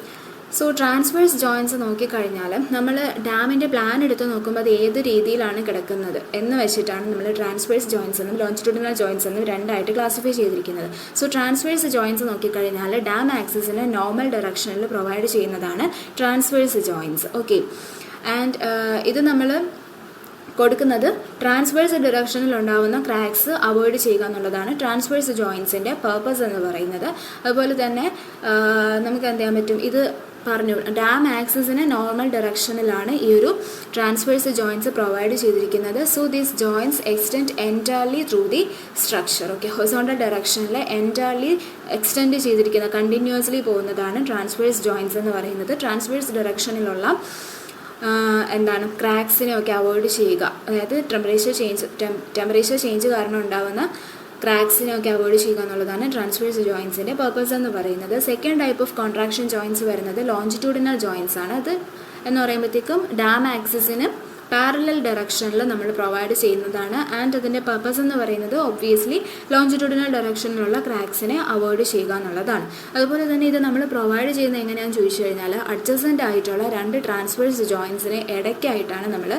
so transverse joints നോക്കിക്കഴിഞ്ഞാൽ നമ്മൾ ഡാമിൻ്റെ പ്ലാൻ എടുത്ത് നോക്കുമ്പോൾ അത് ഏത് രീതിയിലാണ് കിടക്കുന്നത് എന്ന് വെച്ചിട്ടാണ് നമ്മൾ ട്രാൻസ്വേഴ്സ് ജോയിൻസ് എന്നും ലോഞ്ചിറ്റ്യൂഡിനൽ ജോയിൻസ് എന്നും 2ആയിട്ട് ക്ലാസിഫൈ ചെയ്തിരിക്കുന്നത്. സോ ട്രാൻസ്വേഴ്സ് ജോയിൻസ് നോക്കിക്കഴിഞ്ഞാൽ ഡാം ആക്സിസിന് നോർമൽ ഡയറക്ഷനിൽ പ്രൊവൈഡ് ചെയ്യുന്നതാണ് ട്രാൻസ്വേഴ്സ് ജോയിൻസ്. ഓക്കെ, ആൻഡ് ഇത് നമ്മൾ കൊടുക്കുന്നത് ട്രാൻസ്വേഴ്സ് ഡയറക്ഷനിൽ ഉണ്ടാകുന്ന ക്രാക്സ് അവോയ്ഡ് ചെയ്യുക എന്നുള്ളതാണ് ട്രാൻസ്വേഴ്സ് ജോയിൻസിൻ്റെ പർപ്പസ് എന്ന് പറയുന്നത്. അതുപോലെ തന്നെ നമുക്ക് എന്ത് ചെയ്യാൻ പറ്റും, ഇത് പറഞ്ഞു ഡാം ആക്സിസിന് നോർമൽ ഡയറക്ഷനിലാണ് ഈ ഒരു ട്രാൻസ്വേഴ്സ് ജോയിൻസ് പ്രൊവൈഡ് ചെയ്തിരിക്കുന്നത്. So these joints extend entirely through the structure. Okay, horizontal ഡയറക്ഷനിൽ എൻറ്റയർലി എക്സ്റ്റെൻഡ് ചെയ്തിരിക്കുന്ന കണ്ടിന്യൂസ്ലി പോകുന്നതാണ് ട്രാൻസ്വേഴ്സ് ജോയിൻസ് എന്ന് പറയുന്നത്. ട്രാൻസ്വേഴ്സ് ഡയറക്ഷനിലുള്ള ക്രാക്സിനെയൊക്കെ അവോയ്ഡ് ചെയ്യുക, അതായത് ടെമ്പറേച്ചർ ചേഞ്ച് കാരണം ഉണ്ടാകുന്ന ക്രാക്സിനെയൊക്കെ അവോയ്ഡ് ചെയ്യുക എന്നുള്ളതാണ് ട്രാൻസ്വേഴ്സ് ജോയിൻസിൻ്റെ പർപ്പസ് എന്ന് പറയുന്നത്. Second type of contraction joints വരുന്നത് ലോഞ്ചിറ്റ്യൂഡിനൽ ജോയിൻസ് ആണ്. അത് എന്ന് പറയുമ്പോഴത്തേക്കും ഡാം ആക്സിസിന് പാരലൽ ഡയറക്ഷനിൽ നമ്മൾ പ്രൊവൈഡ് ചെയ്യുന്നതാണ്. ആൻഡ് അതിൻ്റെ പർപ്പസ് എന്ന് പറയുന്നത് ഒബ്വിയസ്ലി ലോഞ്ചിറ്റ്യൂഡിനൽ ഡയറക്ഷനിലുള്ള ക്രാക്സിനെ അവോയ്ഡ് ചെയ്യുക എന്നുള്ളതാണ്. അതുപോലെ തന്നെ ഇത് നമ്മൾ പ്രൊവൈഡ് ചെയ്യുന്നത് എങ്ങനെയാണെന്ന് ചോദിച്ചു കഴിഞ്ഞാൽ അഡ്ജസൻ്റ് ആയിട്ടുള്ള 2 ട്രാൻസ്വേഴ്സ് ജോയിൻസിനെ ഇടയ്ക്കായിട്ടാണ് നമ്മൾ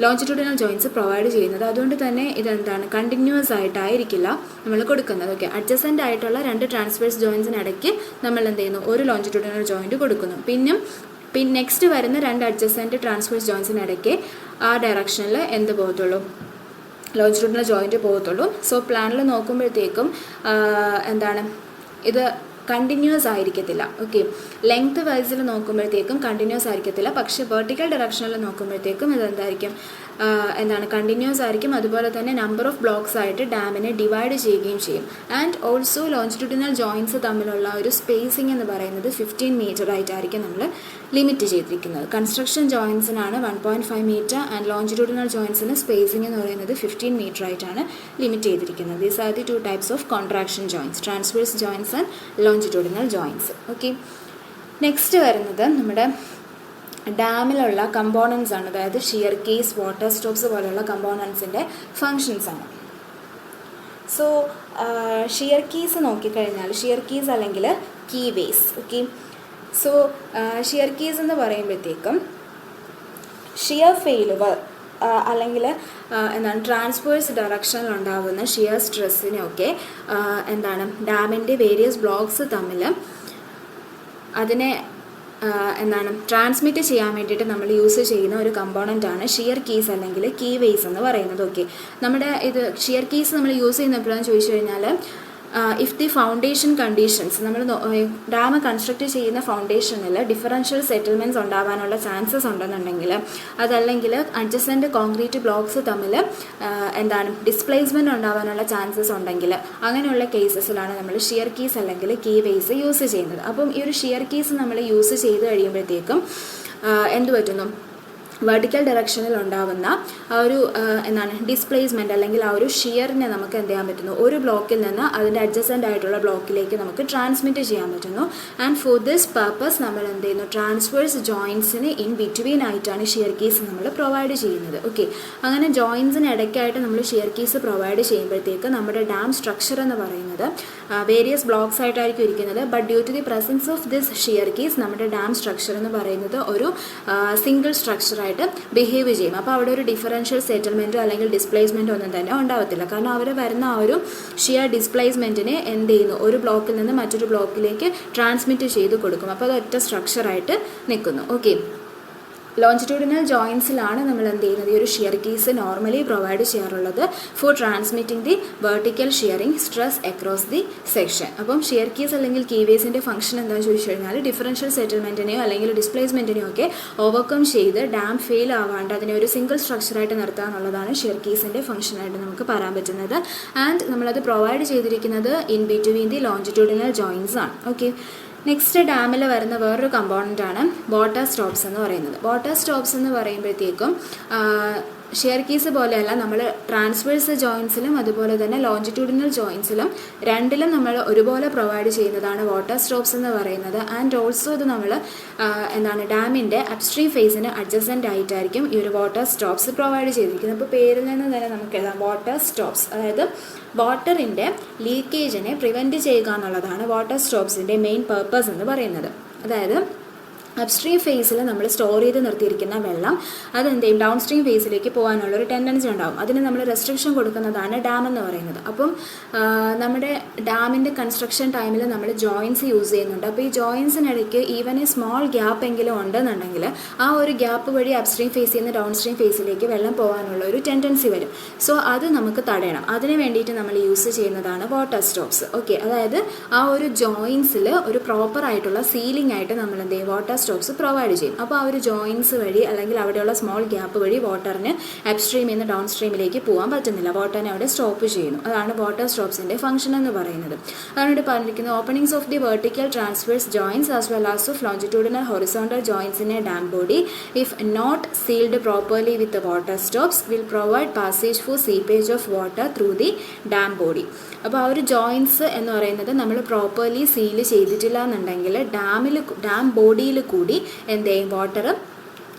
ലോഞ്ചിറ്റ്യൂഡിനൽ ജോയിൻസ് പ്രൊവൈഡ് ചെയ്യുന്നത്. അതുകൊണ്ട് തന്നെ ഇതെന്താണ് കണ്ടിന്യൂസ് ആയിട്ടായിരിക്കില്ല നമ്മൾ കൊടുക്കുന്നത്. ഓക്കെ, അഡ്ജസൻ്റ് ആയിട്ടുള്ള 2 ട്രാൻസ്വേഴ്സ് ജോയിൻസിനിടയ്ക്ക് നമ്മൾ എന്ത് ചെയ്യുന്നു, ഒരു ലോഞ്ചിറ്റ്യൂഡിനൽ ജോയിൻറ്റ് കൊടുക്കുന്നു. പിന്നെ നെക്സ്റ്റ് വരുന്ന 2 അഡ്ജസൻ്റ് ട്രാൻസ്വേഴ്സ് ജോയിൻസിനിടയ്ക്ക് ആ ഡയറക്ഷനിൽ എന്ത് പോകത്തുള്ളൂ, ലോഞ്ചിറ്റ്യൂഡിനൽ ജോയിൻറ്റ് പോകത്തുള്ളൂ. സോ പ്ലാനിൽ നോക്കുമ്പോഴത്തേക്കും ഇത് കണ്ടിന്യൂസ് ആയിരിക്കത്തില്ല. ഓക്കെ, ലെങ്ത് വൈസിൽ നോക്കുമ്പോഴത്തേക്കും കണ്ടിന്യൂസ് ആയിരിക്കത്തില്ല. പക്ഷേ വെർട്ടിക്കൽ ഡയറക്ഷനിൽ നോക്കുമ്പോഴത്തേക്കും ഇതെന്തായിരിക്കും, എന്താണ് കണ്ടിന്യൂസ് ആയിരിക്കും. അതുപോലെ തന്നെ നമ്പർ ഓഫ് ബ്ലോക്സ് ആയിട്ട് ഡാമിനെ ഡിവൈഡ് ചെയ്യുകയും ചെയ്യും. ആൻഡ് ഓൾസോ ലോഞ്ചിറ്റ്യൂഡിനൽ ജോയിൻറ്റ്സ് തമ്മിലുള്ള ഒരു സ്പേസിംഗ് എന്ന് പറയുന്നത് 15 മീറ്റർ ആയിട്ടായിരിക്കും നമ്മൾ ലിമിറ്റ് ചെയ്തിരിക്കുന്നത്. കൺസ്ട്രക്ഷൻ ജോയിൻസിനാണ് 1.5 മീറ്റർ ആൻഡ് ലോഞ്ചിറ്റ്യൂഡിനൽ ജോയിൻസിന് സ്പേസിംഗ് എന്ന് പറയുന്നത് 15 മീറ്റർ ആയിട്ടാണ് ലിമിറ്റ് ചെയ്തിരിക്കുന്നത്. These are the 2 types of contraction joints, transverse joints and longitudinal joints. Okay, next വരുന്നത് നമ്മുടെ ഡാമിലുള്ള കമ്പോണൻസ് ആണ്. അതായത് ഷിയർ കേസ്, വാട്ടർ സ്റ്റോപ്സ് പോലെയുള്ള കമ്പോണൻസിൻ്റെ ഫങ്ഷൻസ് ആണ്. സോ ഷിയർ കേസ് നോക്കിക്കഴിഞ്ഞാൽ ഷിയർ കേസ് അല്ലെങ്കിൽ keyways. Okay, so shear keys എന്ന് പറയുമ്പോഴത്തേക്കും ഷിയർ ഫെയിലുവർ അല്ലെങ്കിൽ എന്താണ് ട്രാൻസ്വേഴ്സ് ഡയറക്ഷനിൽ ഉണ്ടാകുന്ന ഷിയർ സ്ട്രെസ്സിനെയൊക്കെ എന്താണ് ഡാമിൻ്റെ വേരിയസ് ബ്ലോക്സ് തമ്മിൽ അതിനെ എന്താണ് ട്രാൻസ്മിറ്റ് ചെയ്യാൻ വേണ്ടിയിട്ട് നമ്മൾ യൂസ് ചെയ്യുന്ന ഒരു കമ്പോണൻ്റാണ് ഷിയർ കീസ് അല്ലെങ്കിൽ കീ വേസ് എന്ന് പറയുന്നത്. ഓക്കെ, നമ്മുടെ ഇത് ഷിയർ കീസ് നമ്മൾ യൂസ് ചെയ്യുന്നപ്പോഴാണെന്ന് ചോദിച്ചു കഴിഞ്ഞാൽ ഇഫ് ദി ഫൗണ്ടേഷൻ കണ്ടീഷൻസ്, നമ്മൾ ഡാം കൺസ്ട്രക്ട് ചെയ്യുന്ന ഫൗണ്ടേഷനിൽ ഡിഫറൻഷ്യൽ സെറ്റിൽമെൻറ്റ്സ് ഉണ്ടാകാനുള്ള ചാൻസസ് ഉണ്ടെന്നുണ്ടെങ്കിൽ, അതല്ലെങ്കിൽ അഡ്ജസൻറ്റ് കോൺക്രീറ്റ് ബ്ലോക്സ് തമ്മിൽ എന്താണ് ഡിസ്പ്ലേസ്മെൻറ്റ് ഉണ്ടാകാനുള്ള ചാൻസസ് ഉണ്ടെങ്കിൽ, അങ്ങനെയുള്ള കേസസിലാണ് നമ്മൾ ഷിയർ കീസ് അല്ലെങ്കിൽ കീ വേസ് യൂസ് ചെയ്യുന്നത്. അപ്പം ഈ ഒരു ഷിയർ കീസ് നമ്മൾ യൂസ് ചെയ്ത് കഴിയുമ്പോഴത്തേക്കും എന്ത് പറ്റുന്നു, വെർട്ടിക്കൽ ഡയറക്ഷനിൽ ഉണ്ടാകുന്ന ആ ഒരു എന്താണ് ഡിസ്പ്ലേസ്മെൻറ്റ് അല്ലെങ്കിൽ ആ ഒരു ഷിയറിനെ നമുക്ക് എന്ത് ചെയ്യാൻ പറ്റുന്നു, ഒരു ബ്ലോക്കിൽ നിന്ന് അതിൻ്റെ അഡ്ജസൻ്റ് ആയിട്ടുള്ള ബ്ലോക്കിലേക്ക് നമുക്ക് ട്രാൻസ്മിറ്റ് ചെയ്യാൻ പറ്റുന്നു. ആൻഡ് ഫോർ ദിസ് പർപ്പസ് നമ്മൾ എന്ത് ചെയ്യുന്നു, ട്രാൻസ്വേഴ്സ് ജോയിൻസിന് ഇൻ ബിറ്റ്വീൻ ആയിട്ടാണ് ഷിയർ കേസ് നമ്മൾ പ്രൊവൈഡ് ചെയ്യുന്നത്. ഓക്കെ, അങ്ങനെ ജോയിൻസിന് ഇടയ്ക്കായിട്ട് നമ്മൾ ഷിയർ കേസ് പ്രൊവൈഡ് ചെയ്യുമ്പോഴത്തേക്ക് നമ്മുടെ ഡാം സ്ട്രക്ചർ എന്ന് പറയുന്നത് വേരിയസ് ബ്ലോക്സ് ആയിട്ടായിരിക്കും ഇരിക്കുന്നത്. But due to the presence of this shear keys നമ്മുടെ ഡാം സ്ട്രക്ചർ എന്ന് പറയുന്നത് ഒരു സിംഗിൾ സ്ട്രക്ചറായിട്ട് ബിഹേവ് ചെയ്യും. അപ്പോൾ അവിടെ ഒരു ഡിഫറൻഷ്യൽ സെറ്റിൽമെൻറ്റോ അല്ലെങ്കിൽ ഡിസ്പ്ലേസ്മെൻറ്റോ ഒന്നും തന്നെ ഉണ്ടാവത്തില്ല. കാരണം അവർ വരുന്ന ആ ഒരു ഷിയർ ഡിസ്പ്ലേസ്മെൻറ്റിനെ എന്ത് ചെയ്യുന്നു, ഒരു ബ്ലോക്കിൽ നിന്ന് മറ്റൊരു ബ്ലോക്കിലേക്ക് ട്രാൻസ്മിറ്റ് ചെയ്ത് കൊടുക്കും. അപ്പോൾ അത് ഒറ്റ സ്ട്രക്ചറായിട്ട് നിൽക്കുന്നു. ഓക്കെ, ലോഞ്ചിറ്റ്യൂഡിനൽ ജോയിൻസിലാണ് നമ്മൾ എന്ത് ചെയ്യുന്നത്, ഈ ഒരു ഷിയർ കേസ് നോർമലി പ്രൊവൈഡ് ചെയ്യാറുള്ളത് for transmitting the vertical shearing stress across the section. അപ്പം ഷിയർ കേസ് അല്ലെങ്കിൽ കീ വേസിൻ്റെ ഫംഗ്ഷൻ എന്താണെന്ന് ചോദിച്ചു കഴിഞ്ഞാൽ ഡിഫറൻഷ്യൽ സെറ്റിൽമെൻറ്റിനെയോ അല്ലെങ്കിൽ ഡിസ്പ്ലേസ്മെൻറ്റിനെയോ ഒക്കെ ഓവർകം ചെയ്ത് ഡാം ഫെയിൽ ആവാണ്ട് അതിനെ ഒരു സിംഗിൾ സ്ട്രക്ചറായിട്ട് നിർത്തുക എന്നുള്ളതാണ് ഷിയർ കേസിൻ്റെ ഫംഗ്ഷനായിട്ട് നമുക്ക് പറയാൻ പറ്റുന്നത്. ആൻഡ് നമ്മളത് പ്രൊവൈഡ് ചെയ്തിരിക്കുന്നത് in between the longitudinal joints ആണ്. ഓക്കെ, നെക്സ്റ്റ് ഡാമിൽ വരുന്ന വേറൊരു കമ്പോണൻ്റാണ് വാട്ടർ സ്റ്റോപ്സ് എന്ന് പറയുന്നത്. വാട്ടർ സ്റ്റോപ്സ് എന്ന് പറയുമ്പോഴത്തേക്കും ഷിയർ കേസ് പോലെയല്ല, നമ്മൾ ട്രാൻസ്വേഴ്സ് ജോയിൻസിലും അതുപോലെ തന്നെ ലോഞ്ചിറ്റ്യൂഡിനൽ ജോയിൻസിലും രണ്ടിലും നമ്മൾ ഒരുപോലെ പ്രൊവൈഡ് ചെയ്യുന്നതാണ് വാട്ടർ സ്റ്റോപ്സ് എന്ന് പറയുന്നത്. ആൻഡ് ഓൾസോ ഇത് നമ്മൾ എന്താണ് ഡാമിൻ്റെ അപ്സ്ട്രീം ഫേസിന് അഡ്ജസൻ്റ് ആയിട്ടായിരിക്കും ഈ ഒരു വാട്ടർ സ്റ്റോപ്സ് പ്രൊവൈഡ് ചെയ്തിരിക്കുന്നത്. അപ്പോൾ പേരിൽ നിന്ന് തന്നെ നമുക്ക് എഴുതാം വാട്ടർ സ്റ്റോപ്സ്. അതായത് വാട്ടറിൻ്റെ ലീക്കേജിനെ പ്രിവെൻറ്റ് ചെയ്യുക എന്നുള്ളതാണ് വാട്ടർ സ്റ്റോപ്സിൻ്റെ മെയിൻ പർപ്പസ് എന്ന് പറയുന്നത്. അതായത് അപ്സ്ട്രീം ഫേസിൽ നമ്മൾ സ്റ്റോർ ചെയ്ത് നിർത്തിയിരിക്കുന്ന വെള്ളം അതെന്ത് ചെയ്യും, ഡൗൺ സ്ട്രീം ഫേസിലേക്ക് പോകാനുള്ളൊരു ടെൻഡൻസി ഉണ്ടാകും. അതിന് നമ്മൾ റെസ്ട്രിക്ഷൻ കൊടുക്കുന്നതാണ് ഡാം എന്ന് പറയുന്നത്. അപ്പം നമ്മുടെ ഡാമിൻ്റെ കൺസ്ട്രക്ഷൻ ടൈമിൽ നമ്മൾ ജോയിൻസ് യൂസ് ചെയ്യുന്നുണ്ട്. അപ്പോൾ ഈ ജോയിൻസിനിടയ്ക്ക് ഈവൻ എ സ്മോൾ ഗ്യാപ്പ് എങ്കിലും ഉണ്ടെന്നുണ്ടെങ്കിൽ ആ ഒരു ഗ്യാപ്പ് വഴി അപ്സ്ട്രീം ഫേസിൽ നിന്ന് ഡൗൺ സ്ട്രീം ഫേസിലേക്ക് വെള്ളം പോകാനുള്ള ഒരു ടെൻഡൻസി വരും. സോ അത് നമുക്ക് തടയണം. അതിന് വേണ്ടിയിട്ട് നമ്മൾ യൂസ് ചെയ്യുന്നതാണ് വാട്ടർ സ്റ്റോപ്സ്. ഓക്കെ, അതായത് ആ ഒരു ജോയിൻസിൽ ഒരു പ്രോപ്പർ ആയിട്ടുള്ള സീലിംഗ് ആയിട്ട് നമ്മൾ എന്ത് ചെയ്യും, വാട്ടർ സ്റ്റോപ്സ് പ്രൊവൈഡ് ചെയ്യും. അപ്പോൾ ആ ഒരു ജോയിൻസ് വഴി അല്ലെങ്കിൽ അവിടെയുള്ള സ്മോൾ ഗ്യാപ്പ് വഴി വാട്ടറിന് അപ്സ്ട്രീമിൽ നിന്ന് ഡൗൺ സ്ട്രീമിലേക്ക് പോകാൻ പറ്റുന്നില്ല, വാട്ടറിനെ അവിടെ സ്റ്റോപ്പ് ചെയ്യുന്നു. അതാണ് വാട്ടർ സ്റ്റോപ്സിൻ്റെ ഫംഗ്ഷൻ എന്ന് പറയുന്നത്. അതാണ് ഇവിടെ പറഞ്ഞിരിക്കുന്നത്. Openings of the vertical transverse joints as well as of longitudinal horizontal joints in a dam body if not sealed properly with water stops will provide passage for seepage of water through the dam body. അപ്പോൾ ആ ഒരു joints എന്ന് പറയുന്നത് നമ്മൾ properly seal ചെയ്തിട്ടില്ല എന്നുണ്ടെങ്കിൽ dam ബോഡിയിൽ കൂടി എന്ത് ചെയ്യും, വാട്ടർ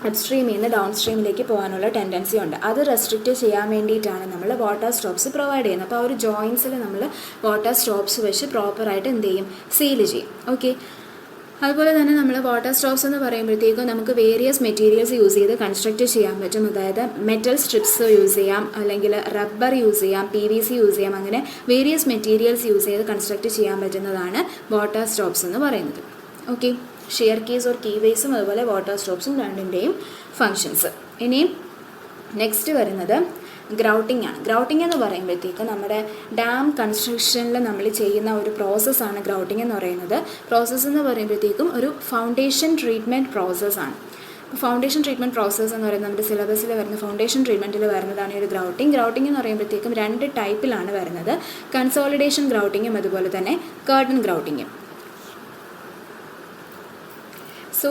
അപ്സ്ട്രീമിൽ നിന്ന് ഡൗൺ സ്ട്രീമിലേക്ക് പോകാനുള്ള ടെൻഡൻസി ഉണ്ട്. അത് റെസ്ട്രിക്റ്റ് ചെയ്യാൻ വേണ്ടിയിട്ടാണ് നമ്മൾ വാട്ടർ സ്റ്റോപ്സ് പ്രൊവൈഡ് ചെയ്യുന്നത്. അപ്പോൾ ആ ഒരു ജോയിൻസിൽ നമ്മൾ വാട്ടർ സ്റ്റോപ്സ് വെച്ച് പ്രോപ്പറായിട്ട് എന്ത് ചെയ്യും, സീൽ ചെയ്യും. ഓക്കെ, അതുപോലെ തന്നെ നമ്മൾ വാട്ടർ സ്റ്റോപ്സ് എന്ന് പറയുമ്പോഴത്തേക്കും നമുക്ക് വേരിയസ് മെറ്റീരിയൽസ് യൂസ് ചെയ്ത് കൺസ്ട്രക്റ്റ് ചെയ്യാൻ പറ്റും. അതായത് മെറ്റൽ സ്ട്രിപ്സ് യൂസ് ചെയ്യാം, അല്ലെങ്കിൽ റബ്ബർ യൂസ് ചെയ്യാം, PVC യൂസ് ചെയ്യാം. അങ്ങനെ വേരിയസ് മെറ്റീരിയൽസ് യൂസ് ചെയ്ത് കൺസ്ട്രക്റ്റ് ചെയ്യാൻ പറ്റുന്നതാണ് വാട്ടർ സ്റ്റോപ്സ് എന്ന് പറയുന്നത്. ഓക്കെ, ഷിയർ കേസ് ഓർ കീ വേസും അതുപോലെ വാട്ടർ സ്റ്റോപ്സും രണ്ടിൻ്റെയും ഫങ്ഷൻസ്. ഇനിയും നെക്സ്റ്റ് വരുന്നത് ഗ്രൗട്ടിംഗ് ആണ്. ഗ്രൗട്ടിംഗ് എന്ന് പറയുമ്പോഴത്തേക്ക് നമ്മുടെ ഡാം കൺസ്ട്രക്ഷനിൽ നമ്മൾ ചെയ്യുന്ന ഒരു പ്രോസസ്സാണ് ഗ്രൗട്ടിംഗ് എന്ന് പറയുന്നത്. പ്രോസസ്സ് എന്ന് പറയുമ്പോഴത്തേക്കും ഒരു ഫൗണ്ടേഷൻ ട്രീറ്റ്മെൻറ്റ് പ്രോസസ്സാണ്. ഫൗണ്ടേഷൻ ട്രീറ്റ്മെൻറ്റ് പ്രോസസ്സ് എന്ന് പറയുന്നത് നമ്മുടെ സിലബസിൽ വരുന്ന ഫൗണ്ടേഷൻ ട്രീറ്റ്മെൻറ്റിൽ വരുന്നതാണ് ഈ ഒരു ഗ്രൗട്ടിങ്. ഗ്രൗട്ടിംഗ് എന്ന് പറയുമ്പോഴത്തേക്കും 2 ടൈപ്പിലാണ് വരുന്നത്, കൺസോളിഡേഷൻ ഗ്രൗട്ടിങ്ങും അതുപോലെ തന്നെ കർട്ടൻ ഗ്രൗട്ടിങ്ങും. സോ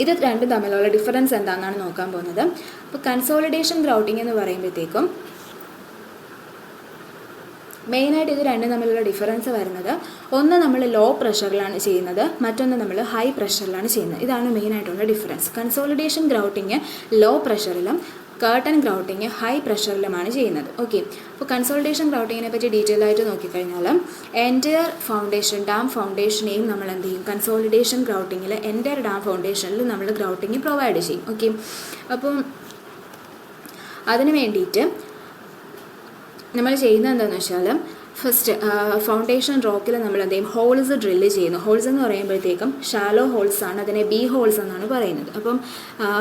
ഇത് രണ്ടും തമ്മിലുള്ള ഡിഫറൻസ് എന്താണെന്നാണ് നോക്കാൻ പോകുന്നത്. അപ്പോൾ കൺസോളിഡേഷൻ ഗ്രൗട്ടിംഗ് എന്ന് പറയുമ്പോഴത്തേക്കും മെയിനായിട്ട് ഇത് രണ്ടും തമ്മിലുള്ള ഡിഫറൻസ് വരുന്നത്, ഒന്ന് നമ്മൾ ലോ പ്രഷറിലാണ് ചെയ്യുന്നത്, മറ്റൊന്ന് നമ്മൾ ഹൈ പ്രഷറിലാണ് ചെയ്യുന്നത്. ഇതാണ് മെയിനായിട്ടുള്ള ഡിഫറൻസ്. കൺസോളിഡേഷൻ ഗ്രൗട്ടിങ് ലോ പ്രഷറിലും കർട്ടൻ ഗ്രൗട്ടിങ് ഹൈ പ്രഷറിലുമാണ് ചെയ്യുന്നത്. ഓക്കെ, അപ്പോൾ കൺസോളിഡേഷൻ ഗ്രൗട്ടിങ്ങിനെ പറ്റി ഡീറ്റെയിൽ ആയിട്ട് നോക്കിക്കഴിഞ്ഞാൽ എൻറ്റയർ ഫൗണ്ടേഷൻ ഡാം ഫൗണ്ടേഷനെയും നമ്മൾ എന്ത് ചെയ്യും, കൺസോളിഡേഷൻ ഗ്രൗട്ടിങ്ങിൽ എൻറ്റയർ ഡാം ഫൗണ്ടേഷനിൽ നമ്മൾ ഗ്രൗട്ടിങ് പ്രൊവൈഡ് ചെയ്യും. ഓക്കെ, അപ്പം അതിന് വേണ്ടിയിട്ട് നമ്മൾ ചെയ്യുന്നത് എന്താണെന്ന് വെച്ചാൽ, ഫസ്റ്റ് ഫൗണ്ടേഷൻ റോക്കിൽ നമ്മൾ എന്ത് ചെയ്യും, ഹോൾസ് ഡ്രില്ല് ചെയ്യുന്നു. ഹോൾസ് എന്ന് പറയുമ്പോഴത്തേക്കും ഷാലോ ഹോൾസ് ആണ്, അതിനെ ബി ഹോൾസ് എന്നാണ് പറയുന്നത്. അപ്പം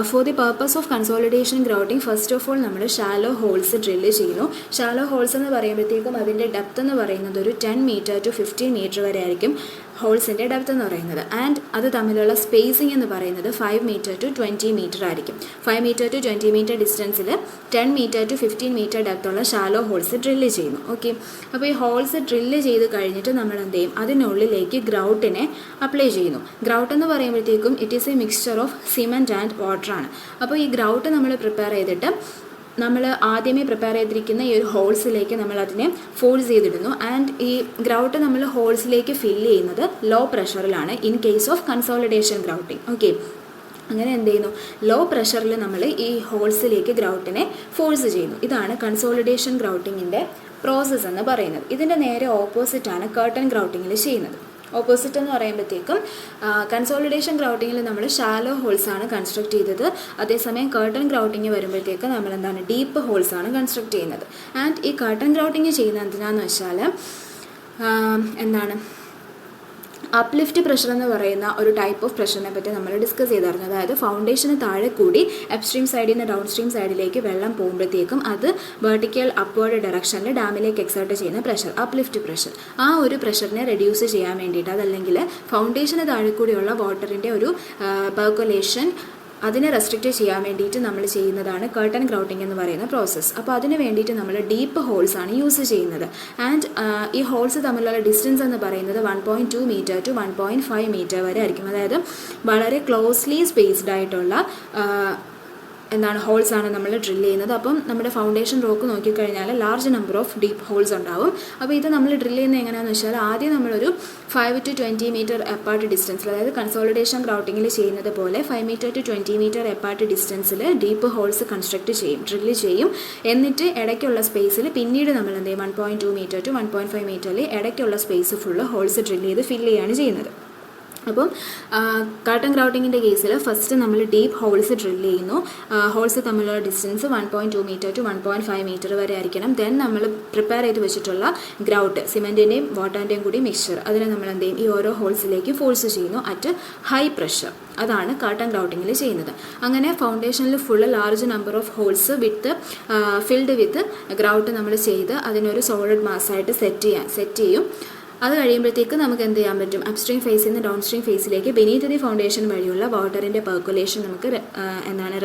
for the purpose of consolidation grouting first of all നമ്മൾ ഷാലോ ഹോൾസ് ഡ്രില്ല് ചെയ്യുന്നു. ഷാലോ ഹോൾസ് എന്ന് പറയുമ്പോഴത്തേക്കും അതിൻ്റെ ഡെപ്ത് എന്ന് പറയുന്നത് ഒരു 10 മീറ്റർ ടു 15 മീറ്റർ വരെ ആയിരിക്കും ഹോൾസിൻ്റെ ഡെപ്ത് എന്ന് പറയുന്നത്. ആൻഡ് അത് തമ്മിലുള്ള സ്പേസിംഗ് എന്ന് പറയുന്നത് 5 മീറ്റർ ടു 20 മീറ്റർ ആയിരിക്കും. 5 മീറ്റർ ടു 20 മീറ്റർ ഡിസ്റ്റൻസിൽ 10 മീറ്റർ ടു 15 മീറ്റർ ഡെപ്തുള്ള ഷാലോ ഹോൾസ് ഡ്രില്ല് ചെയ്യുന്നു. ഓക്കെ, അപ്പോൾ ഈ ഹോൾസ് ഡ്രില്ല് ചെയ്ത് കഴിഞ്ഞിട്ട് നമ്മൾ എന്ത് ചെയ്യും, അതിനുള്ളിലേക്ക് ഗ്രൗട്ടിനെ അപ്ലൈ ചെയ്യുന്നു. ഗ്രൗട്ട് എന്ന് പറയുമ്പോഴത്തേക്കും it is a mixture of cement and വാട്ടറാണ്. അപ്പോൾ ഈ ഗ്രൗട്ട് നമ്മൾ പ്രിപ്പയർ ചെയ്തിട്ട് നമ്മൾ ആദ്യമേ പ്രിപ്പയർ ചെയ്തിരിക്കുന്ന ഈ ഒരു ഹോൾസിലേക്ക് നമ്മൾ അതിനെ ഫോഴ്സ് ചെയ്തിടുന്നു. ആൻഡ് ഈ ഗ്രൗട്ട് നമ്മൾ ഹോൾസിലേക്ക് ഫില്ല് ചെയ്യുന്നത് ലോ പ്രഷറിലാണ് in case of consolidation grouting. Okay, അങ്ങനെ എന്ത് ചെയ്യുന്നു, ലോ പ്രഷറിൽ നമ്മൾ ഈ ഹോൾസിലേക്ക് ഗ്രൗട്ടിനെ ഫോഴ്സ് ചെയ്യുന്നു. ഇതാണ് കൺസോളിഡേഷൻ ഗ്രൗട്ടിങ്ങിൻ്റെ പ്രോസസ്സ് എന്ന് പറയുന്നത്. ഇതിൻ്റെ നേരെ ഓപ്പോസിറ്റാണ് കർട്ടൻ ഗ്രൗട്ടിങ്ങിൽ ചെയ്യുന്നത്. ഓപ്പോസിറ്റ് എന്ന് പറയുമ്പോഴത്തേക്കും കൺസോളിഡേഷൻ ഗ്രൗട്ടിങ്ങിൽ നമ്മൾ ഷാലോ ഹോൾസാണ് കൺസ്ട്രക്ട് ചെയ്തത്, അതേസമയം കർട്ടൻ ഗ്രൗട്ടിങ് വരുമ്പോഴത്തേക്ക് നമ്മൾ എന്താണ്, ഡീപ്പ് ഹോൾസാണ് കൺസ്ട്രക്ട് ചെയ്യുന്നത്. ആൻഡ് ഈ കർട്ടൻ ഗ്രൗട്ടിങ് ചെയ്യുന്നത് എന്തിനാന്ന് വെച്ചാൽ എന്താണ്, അപ്ലിഫ്റ്റ് പ്രഷർ എന്ന് പറയുന്ന ഒരു ടൈപ്പ് ഓഫ് പ്രഷറിനെ പറ്റി നമ്മൾ ഡിസ്കസ് ചെയ്തായിരുന്നു. അതായത് ഫൗണ്ടേഷന് താഴെ കൂടി അപ്സ്ട്രീം സൈഡിൽ നിന്ന് ഡൗൺ സ്ട്രീം സൈഡിലേക്ക് വെള്ളം പോകുമ്പോഴത്തേക്കും അത് വെർട്ടിക്കൽ അപ്വേർഡ് ഡയറക്ഷനിൽ ഡാമിലേക്ക് എക്സേർട്ട് ചെയ്യുന്ന പ്രഷർ, അപ്ലിഫ്റ്റ് പ്രഷർ, ആ ഒരു പ്രഷറിനെ റെഡ്യൂസ് ചെയ്യാൻ വേണ്ടിയിട്ട്, അതല്ലെങ്കിൽ ഫൗണ്ടേഷന് താഴെ കൂടിയുള്ള വാട്ടറിൻ്റെ ഒരു പെർക്കുലേഷൻ അതിനെ റെസ്ട്രിക്റ്റ് ചെയ്യാൻ വേണ്ടിയിട്ട് നമ്മൾ ചെയ്യുന്നതാണ് കർട്ടൻ ഗ്രൗട്ടിംഗ് എന്ന് പറയുന്ന പ്രോസസ്സ്. അപ്പോൾ അതിന് വേണ്ടിയിട്ട് നമ്മൾ ഡീപ്പ് ഹോൾസാണ് യൂസ് ചെയ്യുന്നത്. ആൻഡ് ഈ ഹോൾസ് തമ്മിലുള്ള ഡിസ്റ്റൻസ് എന്ന് പറയുന്നത് 1.2 മീറ്റർ ടു 1.5 മീറ്റർ വരെ ആയിരിക്കും. അതായത് വളരെ ക്ലോസ്ലി സ്പേസ്ഡ് ആയിട്ടുള്ള എന്താണ് ഹോൾസാണ് നമ്മൾ ഡ്രില്ല് ചെയ്യുന്നത്. അപ്പം നമ്മുടെ ഫൗണ്ടേഷൻ റോക്ക് നോക്കിക്കഴിഞ്ഞാൽ large number of deep holes ഉണ്ടാവും. അപ്പോൾ ഇത് നമ്മൾ ഡ്രില്ല് ചെയ്യുന്നത് എങ്ങനെയാണെന്ന് വെച്ചാൽ, ആദ്യം നമ്മളൊരു 5 to 20 മീറ്റർ എപ്പാർട്ട് ഡിസ്റ്റൻസിൽ, അതായത് കൺസോളിഡേഷൻ ഗ്രൗട്ടിങ്ങിൽ ചെയ്യുന്നത് പോലെ 5 മീറ്റർ ടു 20 മീറ്റർ എപ്പാർട്ട് ഡിസ്റ്റൻസിൽ ഡീപ്പ് ഹോൾസ് കൺസ്ട്രക്ട് ചെയ്യും, ഡ്രില്ല് ചെയ്യും. എന്നിട്ട് ഇടയ്ക്കുള്ള സ്പേസിൽ പിന്നീട് നമ്മൾ എന്ത് ചെയ്യും, 1.2 മീറ്റർ ടു 1.5 മീറ്ററിൽ ഇടയ്ക്കുള്ള സ്പേസ് ഫുള്ള് ഹോൾസ് ഡ്രില്ല് ചെയ്ത് ഫില്ല് ചെയ്യുകയാണ് ചെയ്യുന്നത്. അപ്പം കർട്ടൻ ഗ്രൗട്ടിങ്ങിൻ്റെ കേസിൽ ഫസ്റ്റ് നമ്മൾ ഡീപ്പ് ഹോൾസ് ഡ്രില്ല് ചെയ്യുന്നു. ഹോൾസ് തമ്മിലുള്ള ഡിസ്റ്റൻസ് 1.2 മീറ്റർ ടു 1.5 മീറ്റർ വരെ ആയിരിക്കണം. ദെൻ നമ്മൾ പ്രിപ്പയർ ചെയ്ത് വെച്ചിട്ടുള്ള ഗ്രൗട്ട്, സിമെൻറ്റിൻ്റെയും വാട്ടറിൻ്റെയും കൂടി മിക്സ്ചർ, അതിനെ നമ്മൾ എന്ത് ചെയ്യും, ഈ ഓരോ ഹോൾസിലേക്ക് ഫോഴ്സ് ചെയ്യുന്നു അറ്റ് ഹൈ പ്രഷർ. അതാണ് കർട്ടൻ ഗ്രൗട്ടിങ്ങിൽ ചെയ്യുന്നത്. അങ്ങനെ ഫൗണ്ടേഷനിൽ full large number of holes filled with grout നമ്മൾ ചെയ്ത് അതിനൊരു സോളിഡ് മാസ്സായിട്ട് സെറ്റ് ചെയ്യും. അത് കഴിയുമ്പോഴത്തേക്ക് നമുക്ക് എന്ത് ചെയ്യാൻ പറ്റും, അപ്സ്ട്രീം ഫേസിൽ നിന്ന് ഡൗൺ സ്ട്രീം ഫേസിലേക്ക് ബെനീത്ത് ദി ഫൗണ്ടേഷൻ വഴിയുള്ള വാട്ടറിൻ്റെ പെർക്കുലേഷൻ നമുക്ക്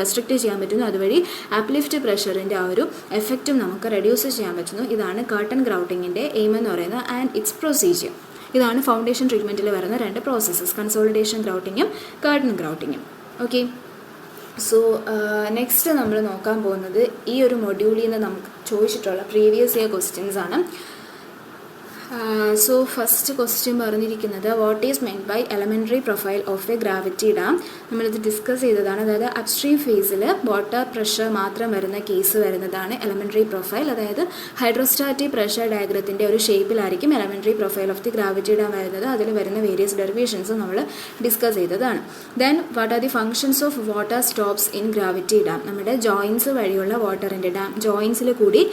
റെസ്ട്രിക്റ്റ് ചെയ്യാൻ പറ്റുന്നു. അതുവഴി അപ്ലിഫ്റ്റ് പ്രഷറിൻ്റെ ആ ഒരു എഫക്റ്റും നമുക്ക് റെഡ്യൂസ് ചെയ്യാൻ പറ്റുന്നു. ഇതാണ് കർട്ടൻ ഗ്രൗട്ടിങ്ങിൻ്റെ എയിം എന്ന് പറയുന്നത് ആൻഡ് ഇറ്റ്സ് പ്രൊസീജിയർ. ഇതാണ് ഫൗണ്ടേഷൻ ട്രീറ്റ്മെൻറ്റിൽ വരുന്ന 2 പ്രോസസ്സസ്, കൺസോളിഡേഷൻ ഗ്രൗട്ടിങ്ങും കർട്ടൻ ഗ്രൗട്ടിങ്ങും. ഓക്കെ, സോ നെക്സ്റ്റ് നമ്മൾ നോക്കാൻ പോകുന്നത് ഈ ഒരു മൊഡ്യൂളിൽ നിന്ന് നമുക്ക് ചോദിച്ചിട്ടുള്ള പ്രീവിയസ് ഇയർ ക്വസ്റ്റ്യൻസ് ആണ്. സോ ഫസ്റ്റ് ക്വസ്റ്റ്യൻ പറഞ്ഞിരിക്കുന്നത് what is meant by elementary profile of a gravity dam. നമ്മളിത് ഡിസ്കസ് ചെയ്തതാണ്. അതായത് അപ്സ്ട്രീം ഫേസിൽ വാട്ടർ പ്രഷർ മാത്രം വരുന്ന കേസ് വരുന്നതാണ് എലമെൻ്ററി പ്രൊഫൈൽ. അതായത് ഹൈഡ്രോസ്റ്റാറ്റിക് പ്രഷർ ഡയഗ്രത്തിൻ്റെ ഒരു ഷേപ്പിലായിരിക്കും elementary profile of the gravity dam വരുന്നത്. അതിൽ വരുന്ന വേരിയസ് ഡെറിവേഷൻസും നമ്മൾ ഡിസ്കസ് ചെയ്തതാണ്. Then what are the functions of water stops in gravity dam. നമ്മുടെ ജോയിൻസ് വഴിയുള്ള വാട്ടറിൻ്റെ ഡാം ജോയിൻസിൽ കൂടി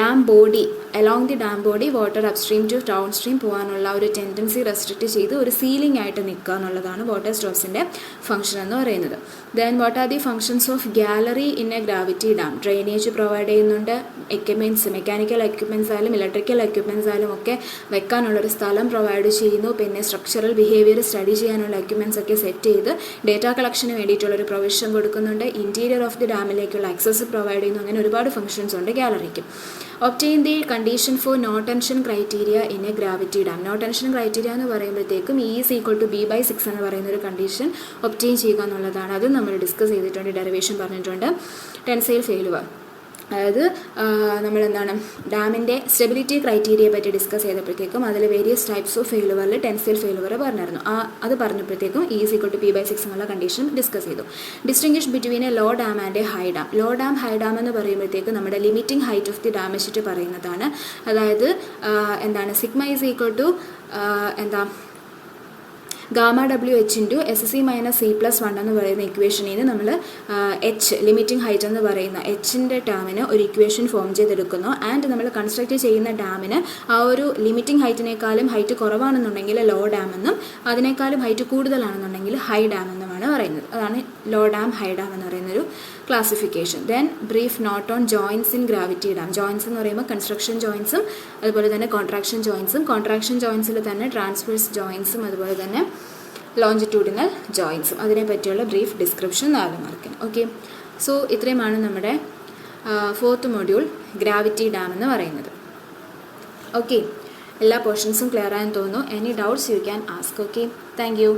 dam body along the dam body water upstream to downstream പോകാനുള്ള ഒരു ടെൻഡൻസി റെസ്ട്രിക്റ്റ് ചെയ്ത് ഒരു സീലിംഗ് ആയിട്ട് നിൽക്കുക എന്നുള്ളതാണ് വാട്ടർ സ്ട്രോസിൻ്റെ ഫംഗ്ഷൻ എന്ന് പറയുന്നത്. Then what are the functions of gallery in a gravity dam? Drainage provide ചെയ്യുന്നുണ്ട്, എക്യുപ്മെൻറ്റ്സ് മെക്കാനിക്കൽ എക്യുപ്മെൻറ്റ്സ് ആയാലും ഇലക്ട്രിക്കൽ എക്യുപ്മെൻറ്റ്സ് ആയാലും ഒക്കെ വെക്കാനുള്ളൊരു സ്ഥലം പ്രൊവൈഡ് ചെയ്യുന്നു. പിന്നെ സ്ട്രക്ചറൽ ബിഹേവിയർ സ്റ്റഡി ചെയ്യാനുള്ള എക്യുപ്മെൻറ്റ്സ് ഒക്കെ സെറ്റ് ചെയ്ത് ഡേറ്റ കളക്ഷന് വേണ്ടിയിട്ടുള്ളൊരു പ്രൊവിഷൻ കൊടുക്കുന്നുണ്ട്. ഇൻറ്റീരിയർ ഓഫ് ദി ഡാമിലേക്കുള്ള ആക്സസ് പ്രൊവൈഡ് ചെയ്യുന്നു. അങ്ങനെ ഒരുപാട് ഫംഗ്ഷൻസ് ഉണ്ട് ഗാലറിക്ക്. Obtain the condition for no tension criteria in a gravity dam. No tension criteria എന്ന് പറയുമ്പോഴത്തേക്കും E=B/6 എന്ന് പറയുന്ന ഒരു കണ്ടീഷൻ ഒബ്റ്റെയിൻ ചെയ്യുക എന്നുള്ളതാണ്. അത് നമ്മൾ ഡിസ്കസ് ചെയ്തിട്ടുണ്ട്, ഡെറിവേഷൻ പറഞ്ഞിട്ടുണ്ട്. ടെൻസൈൽ ഫെയിലുവർ, അതായത് നമ്മളെന്താണ് ഡാമിൻ്റെ സ്റ്റെബിലിറ്റി ക്രൈറ്റീരിയയെ പറ്റി ഡിസ്കസ് ചെയ്തപ്പോഴത്തേക്കും അതിൽ വേരിയസ് ടൈപ്സ് ഓഫ് ഫെയിലുവറിൽ ടെൻസൈൽ ഫെയിലുവർ പറഞ്ഞിരുന്നു. അത് പറഞ്ഞപ്പോഴത്തേക്കും E=P/6 എന്നുള്ള കണ്ടീഷൻ ഡിസ്കസ് ചെയ്തു. Distinguish between a low dam and a high dam. Low dam high dam എന്ന് പറയുമ്പോഴത്തേക്കും നമ്മുടെ limiting height of the dam വെച്ചിട്ട് പറയുന്നതാണ്. അതായത് എന്താണ് സിഗ്മ എന്താ Γ/WH × SC - C+1 എന്ന് പറയുന്ന ഇക്വേഷനിൽ നിന്ന് നമ്മൾ എച്ച് ലിമിറ്റിംഗ് ഹൈറ്റ് എന്ന് പറയുന്ന എച്ചിൻ്റെ ടേമിന് ഒരു ഇക്വേഷൻ ഫോം ചെയ്തെടുക്കുന്നു. ആൻഡ് നമ്മൾ കൺസ്ട്രക്റ്റ് ചെയ്യുന്ന ഡാമിന് ആ ഒരു ലിമിറ്റിംഗ് ഹൈറ്റിനേക്കാളും ഹൈറ്റ് കുറവാണെന്നുണ്ടെങ്കിൽ ലോ ഡാം എന്നും അതിനേക്കാളും ഹൈറ്റ് കൂടുതലാണെന്നുണ്ടെങ്കിൽ ഹൈ ഡാം എന്നുമാണ് പറയുന്നത്. അതാണ് ലോ ഡാം ഹൈ ഡാം എന്ന് പറയുന്നൊരു classification. Then brief not on joints in gravity dam. Joints എന്ന് പറയുമ്പോൾ കൺസ്ട്രക്ഷൻ ജോയിൻസും അതുപോലെ തന്നെ കോൺട്രാക്ഷൻ ജോയിൻസും, കോൺട്രാക്ഷൻ ജോയിൻസിൽ തന്നെ ട്രാൻസ്വേഴ്സ് ജോയിൻസും അതുപോലെ തന്നെ ലോഞ്ചിറ്റ്യൂഡിനൽ ജോയിൻസും, അതിനെ പറ്റിയുള്ള ബ്രീഫ് ഡിസ്ക്രിപ്ഷൻ 4 മാർക്കിന്. ഓക്കെ, സോ ഇത്രയുമാണ് നമ്മുടെ 4th മൊഡ്യൂൾ ഗ്രാവിറ്റി ഡാം എന്ന് പറയുന്നത്. ഓക്കെ, എല്ലാ പോർഷൻസും ക്ലിയർ ആയെന്ന് തോന്നുന്നു. Any doubts you can ask. Okay, thank you.